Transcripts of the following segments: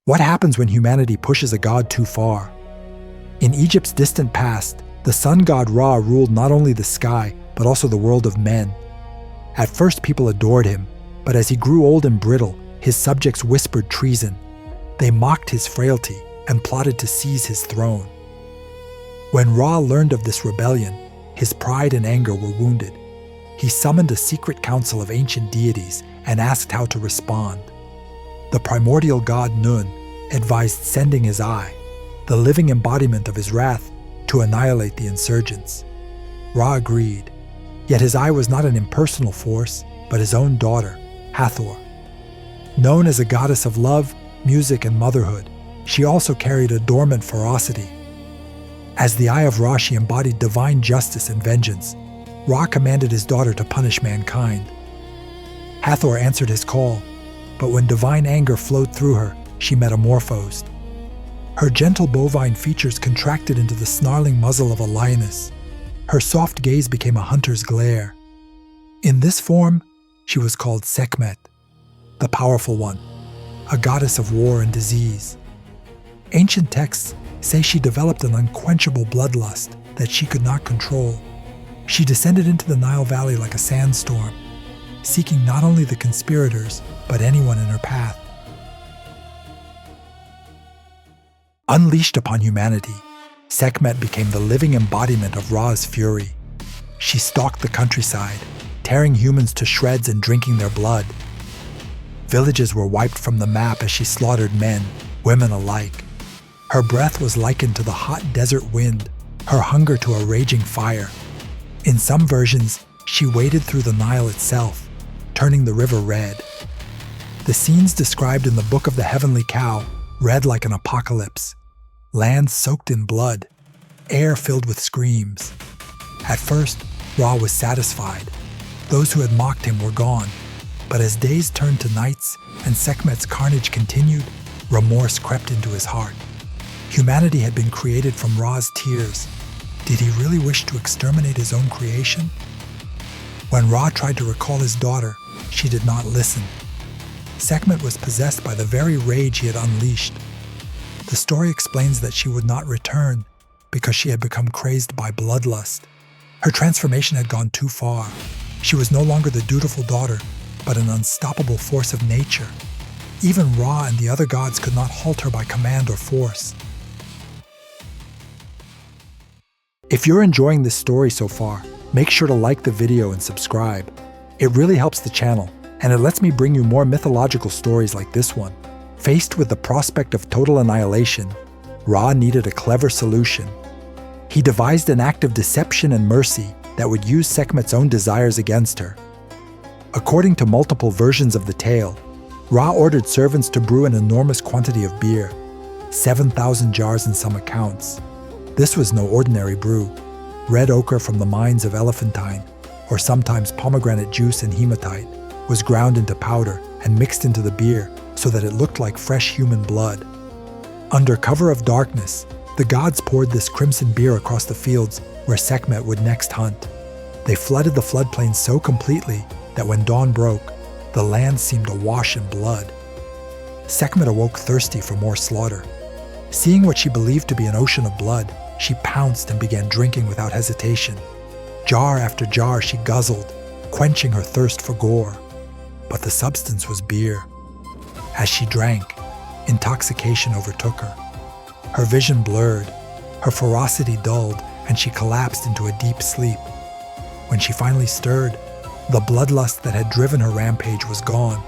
What happens when humanity pushes a god too far? In Egypt's distant past, the sun god Ra ruled not only the sky, but also the world of men. At first people adored him, but as he grew old and brittle, his subjects whispered treason. They mocked his frailty and plotted to seize his throne. When Ra learned of this rebellion, his pride and anger were wounded. He summoned a secret council of ancient deities and asked how to respond. The primordial god Nun advised sending his eye, the living embodiment of his wrath, to annihilate the insurgents. Ra agreed, yet his eye was not an impersonal force, but his own daughter, Hathor. Known as a goddess of love, music, and motherhood, she also carried a dormant ferocity. As the eye of Ra, she embodied divine justice and vengeance. Ra commanded his daughter to punish mankind. Hathor answered his call, but when divine anger flowed through her, she metamorphosed. Her gentle bovine features contracted into the snarling muzzle of a lioness. Her soft gaze became a hunter's glare. In this form, she was called Sekhmet, the powerful one, a goddess of war and disease. Ancient texts say she developed an unquenchable bloodlust that she could not control. She descended into the Nile Valley like a sandstorm, seeking not only the conspirators, but anyone in her path. Unleashed upon humanity, Sekhmet became the living embodiment of Ra's fury. She stalked the countryside, tearing humans to shreds and drinking their blood. Villages were wiped from the map as she slaughtered men, women alike. Her breath was likened to the hot desert wind, her hunger to a raging fire. In some versions, she waded through the Nile itself, turning the river red. The scenes described in the Book of the Heavenly Cow read like an apocalypse. Land soaked in blood, air filled with screams. At first, Ra was satisfied. Those who had mocked him were gone. But as days turned to nights and Sekhmet's carnage continued, remorse crept into his heart. Humanity had been created from Ra's tears. Did he really wish to exterminate his own creation? When Ra tried to recall his daughter, she did not listen. Sekhmet was possessed by the very rage he had unleashed. The story explains that she would not return because she had become crazed by bloodlust. Her transformation had gone too far. She was no longer the dutiful daughter, but an unstoppable force of nature. Even Ra and the other gods could not halt her by command or force. If you're enjoying this story so far, make sure to like the video and subscribe. It really helps the channel, and it lets me bring you more mythological stories like this one. Faced with the prospect of total annihilation, Ra needed a clever solution. He devised an act of deception and mercy that would use Sekhmet's own desires against her. According to multiple versions of the tale, Ra ordered servants to brew an enormous quantity of beer, 7,000 jars in some accounts. This was no ordinary brew. Red ochre from the mines of Elephantine, or sometimes pomegranate juice and hematite, was ground into powder and mixed into the beer so that it looked like fresh human blood. Under cover of darkness, the gods poured this crimson beer across the fields where Sekhmet would next hunt. They flooded the floodplain so completely that when dawn broke, the land seemed awash in blood. Sekhmet awoke thirsty for more slaughter. Seeing what she believed to be an ocean of blood, she pounced and began drinking without hesitation. Jar after jar she guzzled, quenching her thirst for gore. But the substance was beer. As she drank, intoxication overtook her. Her vision blurred, her ferocity dulled, and she collapsed into a deep sleep. When she finally stirred, the bloodlust that had driven her rampage was gone.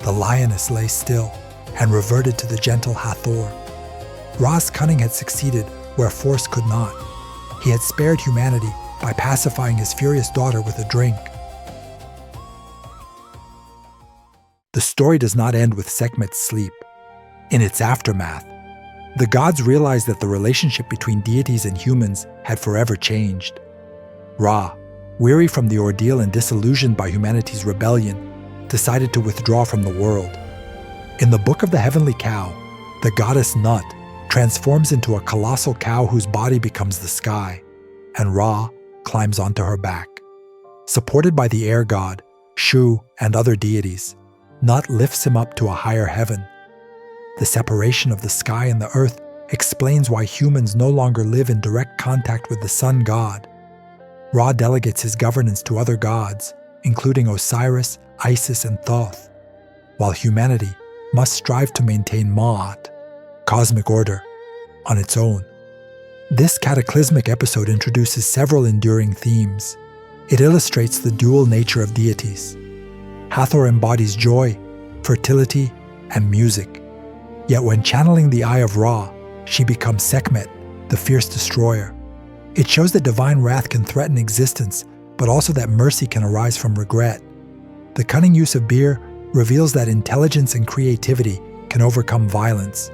The lioness lay still and reverted to the gentle Hathor. Ra's cunning had succeeded where force could not. He had spared humanity by pacifying his furious daughter with a drink. The story does not end with Sekhmet's sleep. In its aftermath, the gods realized that the relationship between deities and humans had forever changed. Ra, weary from the ordeal and disillusioned by humanity's rebellion, decided to withdraw from the world. In the Book of the Heavenly Cow, the goddess Nut transforms into a colossal cow whose body becomes the sky, and Ra climbs onto her back. Supported by the air god, Shu, and other deities, Nut lifts him up to a higher heaven. The separation of the sky and the earth explains why humans no longer live in direct contact with the sun god. Ra delegates his governance to other gods, including Osiris, Isis, and Thoth, while humanity must strive to maintain Ma'at, cosmic order, on its own. This cataclysmic episode introduces several enduring themes. It illustrates the dual nature of deities. Hathor embodies joy, fertility, and music. Yet when channeling the Eye of Ra, she becomes Sekhmet, the fierce destroyer. It shows that divine wrath can threaten existence, but also that mercy can arise from regret. The cunning use of beer reveals that intelligence and creativity can overcome violence.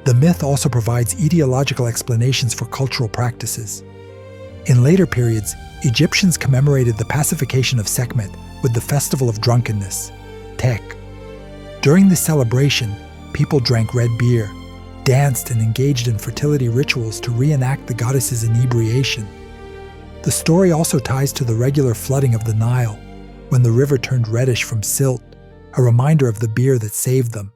The myth also provides ideological explanations for cultural practices. In later periods, Egyptians commemorated the pacification of Sekhmet with the Festival of Drunkenness, Tek. During this celebration, people drank red beer, danced, and engaged in fertility rituals to reenact the goddess's inebriation. The story also ties to the regular flooding of the Nile, when the river turned reddish from silt, a reminder of the beer that saved them.